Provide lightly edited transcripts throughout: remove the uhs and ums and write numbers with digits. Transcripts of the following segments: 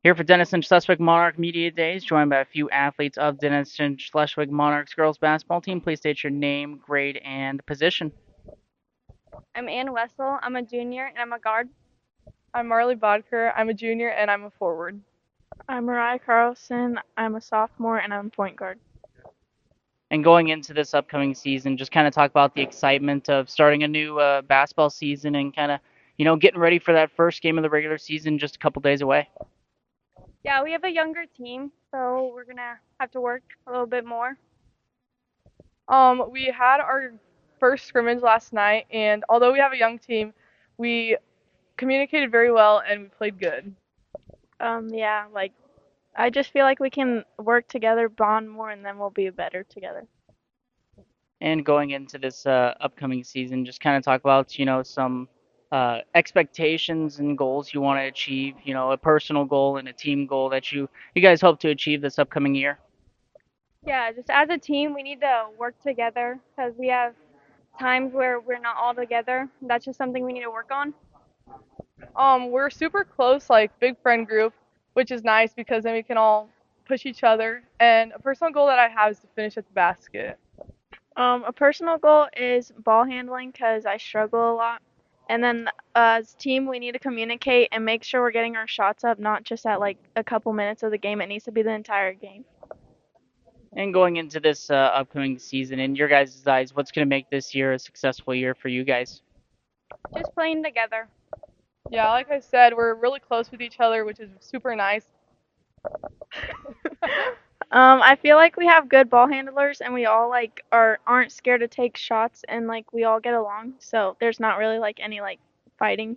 Here for Denison-Schleswig Monarch Media Days, joined by a few athletes of Denison-Schleswig Monarchs girls basketball team. Please state your name, grade, and position. I'm Ann Wessel. I'm a junior and I'm a guard. I'm Marley Bodker. I'm a junior and I'm a forward. I'm Mariah Carlson. I'm a sophomore and I'm point guard. And going into this upcoming season, just kind of talk about the excitement of starting a new basketball season and kind of, getting ready for that first game of the regular season just a couple days away. Yeah, we have a younger team, so we're gonna have to work a little bit more. We had our first scrimmage last night, and although we have a young team, we communicated very well and we played good. I just feel like we can work together, bond more, and then we'll be better together. And going into this upcoming season, just kind of talk about, some expectations and goals you want to achieve, a personal goal and a team goal that you guys hope to achieve this upcoming year. Yeah, just as a team, we need to work together because we have times where we're not all together. That's just something we need to work on. We're super close, like big friend group, which is nice because then we can all push each other. And a personal goal that I have is to finish at the basket. A personal goal is ball handling because I struggle a lot. And then as a team, we need to communicate and make sure we're getting our shots up, not just at like a couple minutes of the game. It needs to be the entire game. And going into this upcoming season, in your guys' eyes, what's going to make this year a successful year for you guys? Just playing together. Yeah, like I said, we're really close with each other, which is super nice. I feel like we have good ball handlers and we all aren't scared to take shots and we all get along. So there's not really any fighting.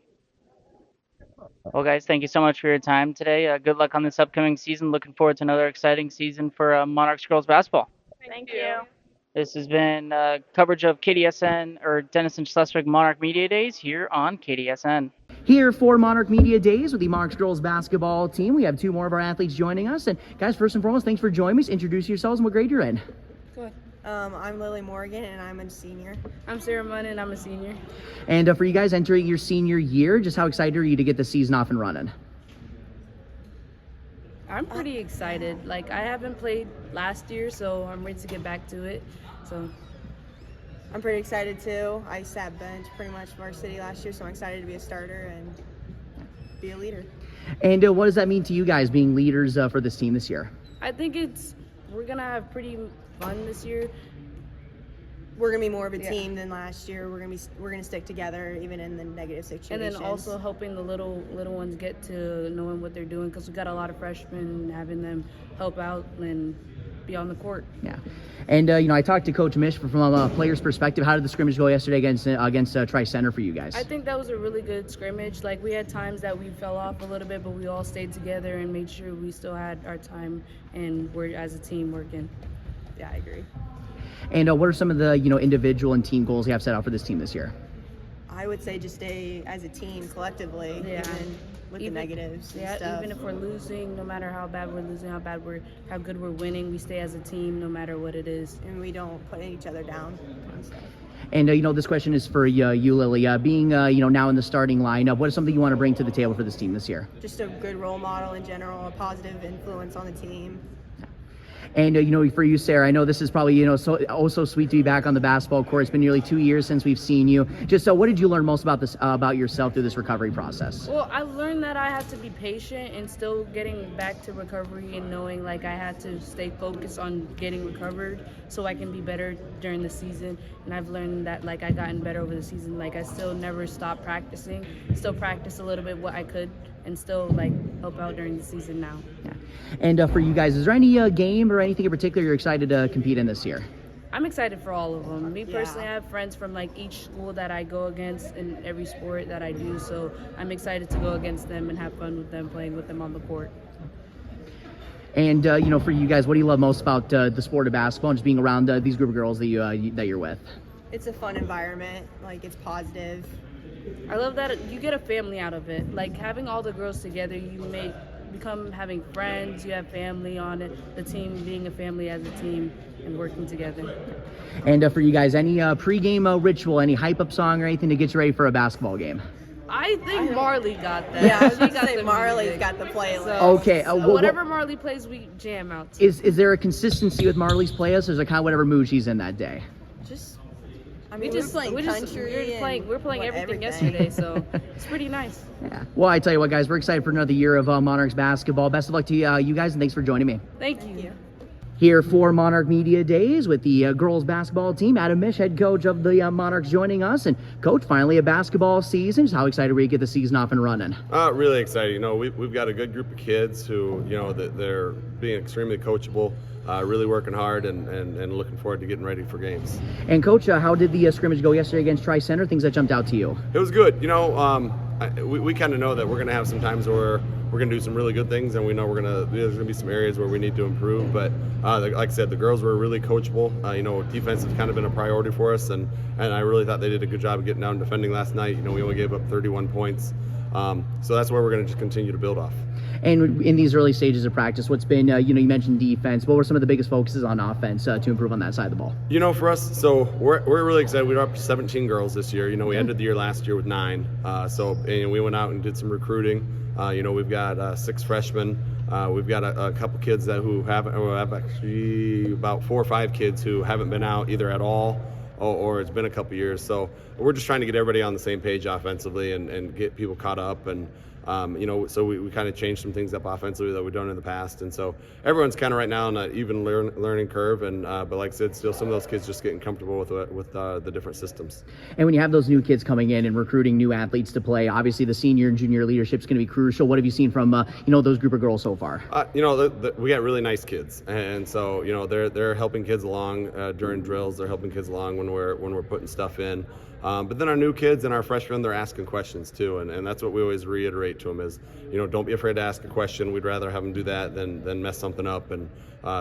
Well, guys, thank you so much for your time today. Good luck on this upcoming season. Looking forward to another exciting season for Monarchs girls basketball. Thank you. This has been coverage of KDSN or Denison-Schleswig Monarch Media Days here on KDSN. Here for Monarch Media Days with the Monarchs girls basketball team, we have two more of our athletes joining us. And guys, first and foremost, thanks for joining us. Introduce yourselves and what grade you're in. Good. I'm Lily Morgan and I'm a senior. I'm Sarah Munn and I'm a senior. And for you guys entering your senior year, just how excited are you to get the season off and running? I'm pretty excited. Like, I haven't played last year, so I'm ready to get back to it. So I'm pretty excited too. I sat bench pretty much varsity last year, so I'm excited to be a starter and be a leader. And what does that mean to you guys being leaders for this team this year? I think we're gonna have pretty fun this year. We're gonna be more of a team than last year. We're gonna stick together even in the negative situations. And then also helping the little ones get to knowing what they're doing, because we got a lot of freshmen, having them help out and be on the court. Yeah. And I talked to Coach Mich from a player's perspective. How did the scrimmage go yesterday against Tri-Center for you guys? I think that was a really good scrimmage. Like, we had times that we fell off a little bit, but we all stayed together and made sure we still had our time and we're as a team working. Yeah, I agree. And what are some of the individual and team goals you have set out for this team this year? I would say just stay as a team collectively, even with the negatives. Yeah, and stuff. Even if we're losing, no matter how bad we're losing, how good we're winning, we stay as a team no matter what it is. And we don't put each other down and stuff. And this question is for you, Lily. Being now in the starting lineup, what is something you want to bring to the table for this team this year? Just a good role model in general, a positive influence on the team. And for you, Sarah, I know this is probably so sweet to be back on the basketball court. It's been nearly 2 years since we've seen you. Just what did you learn most about yourself through this recovery process? Well, I learned that I have to be patient and still getting back to recovery and knowing I had to stay focused on getting recovered so I can be better during the season. And I've learned that I gotten better over the season. I still never stop practicing. Still practice a little bit what I could and still help out during the season now. Yeah. And for you guys, is there any game or anything in particular you're excited to compete in this year? I'm excited for all of them. Me personally, I have friends from each school that I go against in every sport that I do, so I'm excited to go against them and have fun with them, playing with them on the court. And for you guys, what do you love most about the sport of basketball and just being around these group of girls that you're with? It's a fun environment. It's positive. I love that you get a family out of it. Having all the girls together, you become having friends, you have family on it, the team being a family as a team and working together. And for you guys, any pregame ritual, any hype up song or anything to get you ready for a basketball game? I think Marley got that. Yeah, I was She going to got say the Marley's music. got the playlist. So, Okay, whatever Marley plays, we jam out to. Is there a consistency with Marley's playlist, or is it kind of whatever mood she's in that day? Just, I mean, we're playing country. We're playing everything yesterday, so it's pretty nice. Yeah. Well, I tell you what, guys, we're excited for another year of Monarchs basketball. Best of luck to you guys, and thanks for joining me. Thank you. Here for Monarch Media Days with the girls basketball team, Adam Mich, head coach of the Monarchs, joining us. And coach, finally a basketball season. Just how excited were you to get the season off and running? Really excited. You know, we've got a good group of kids who, you know, they're being extremely coachable, really working hard, and looking forward to getting ready for games. And coach, how did the scrimmage go yesterday against Tri-Center? Things that jumped out to you? It was good. You know, we kind of know that we're going to have some times where we're going to do some really good things, and we know there's going to be some areas where we need to improve. But like I said, the girls were really coachable. You know, defense has kind of been a priority for us, and I really thought they did a good job of getting down and defending last night. You know, we only gave up 31 points. So that's where we're going to just continue to build off. And in these early stages of practice, what's been, you know, you mentioned defense. What were some of the biggest focuses on offense to improve on that side of the ball? You know, for us, so we're really excited. We're up to 17 girls this year. You know, we ended the year last year with 9. And we went out and did some recruiting. You know, we've got 6 freshmen. We've got a couple kids who have actually about 4 or 5 kids who haven't been out either at all or it's been a couple years. So we're just trying to get everybody on the same page offensively and get people caught up. And you know, so we kind of changed some things up offensively that we've done in the past, and so everyone's kind of right now on an even learning curve. And but like I said, still some of those kids just getting comfortable with the different systems. And when you have those new kids coming in and recruiting new athletes to play, obviously the senior and junior leadership is going to be crucial. What have you seen from you know, those group of girls so far? You know, we got really nice kids, and so you know they're helping kids along during drills. They're helping kids along when we're putting stuff in. But then our new kids and our freshmen, they're asking questions too, and that's what we always reiterate to them is, you know, don't be afraid to ask a question. We'd rather have them do that than mess something up. And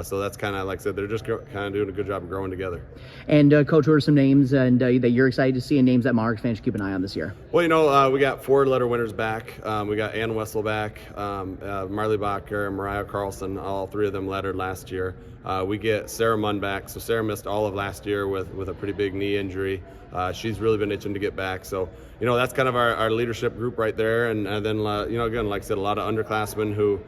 so that's kind of, like I said, they're just kind of doing a good job of growing together. And Coach, what are some names and that you're excited to see, and names that Monarchs fans should keep an eye on this year? Well, you know, we got 4 letter winners back. We got Ann Wessel back, Marley Bacher, and Mariah Carlson, all 3 of them lettered last year. We get Sarah Munn back. So Sarah missed all of last year with a pretty big knee injury. She's really been itching to get back. So, you know, that's kind of our leadership group right there. And then, you know, again, like I said, a lot of underclassmen who,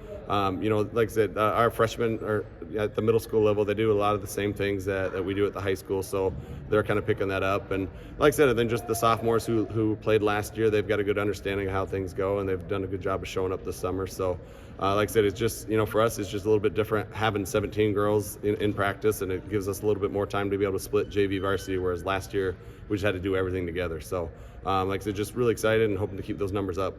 you know, like I said, our freshmen are at the middle school level. They do a lot of the same things that we do at the high school. So they're kind of picking that up. And like I said, and then just the sophomores who played last year, they've got a good understanding of how things go, and they've done a good job of showing up this summer. So like I said, it's just, you know, for us, it's just a little bit different having 17 girls in practice, and it gives us a little bit more time to be able to split JV varsity, whereas last year we just had to do everything together. So like I said, just really excited and hoping to keep those numbers up.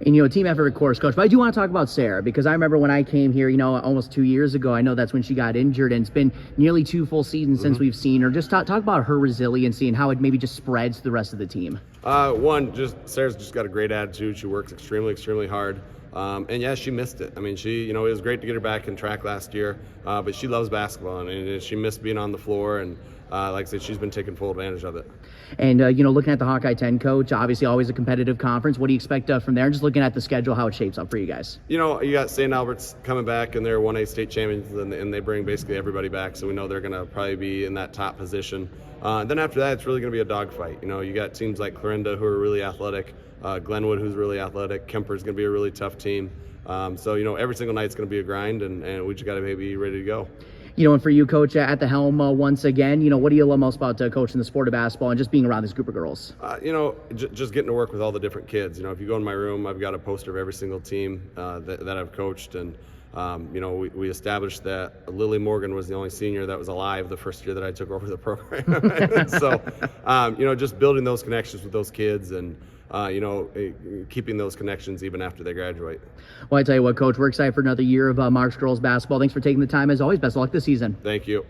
And, you know, team effort, of course, Coach. But I do want to talk about Sarah, because I remember when I came here, you know, almost 2 years ago, I know that's when she got injured, and it's been nearly 2 full seasons since we've seen her. Just talk about her resiliency and how it maybe just spreads to the rest of the team. Sarah's just got a great attitude. She works extremely hard. And yeah, she missed it. I mean, it was great to get her back in track last year, but she loves basketball, and she missed being on the floor. And like I said, she's been taking full advantage of it. And, you know, looking at the Hawkeye 10, Coach, obviously always a competitive conference. What do you expect from there? And just looking at the schedule, how it shapes up for you guys. You know, you got St. Albert's coming back, and they're 1A state champions, and they bring basically everybody back. So we know they're going to probably be in that top position. Then after that, it's really going to be a dogfight. You know, you got teams like Clarinda, who are really athletic, Glenwood, who's really athletic. Kemper's going to be a really tough team. So, you know, every single night's going to be a grind, and we just got to be ready to go. You know, and for you, Coach, at the helm once again, you know, what do you love most about coaching the sport of basketball and just being around this group of girls? You know, just getting to work with all the different kids. You know, if you go in my room, I've got a poster of every single team that I've coached. And, you know, we established that Lily Morgan was the only senior that was alive the first year that I took over the program. So, you know, just building those connections with those kids and, you know, keeping those connections even after they graduate. Well, I tell you what, Coach, we're excited for another year of Monarchs girls basketball. Thanks for taking the time, as always. Best of luck this season. Thank you.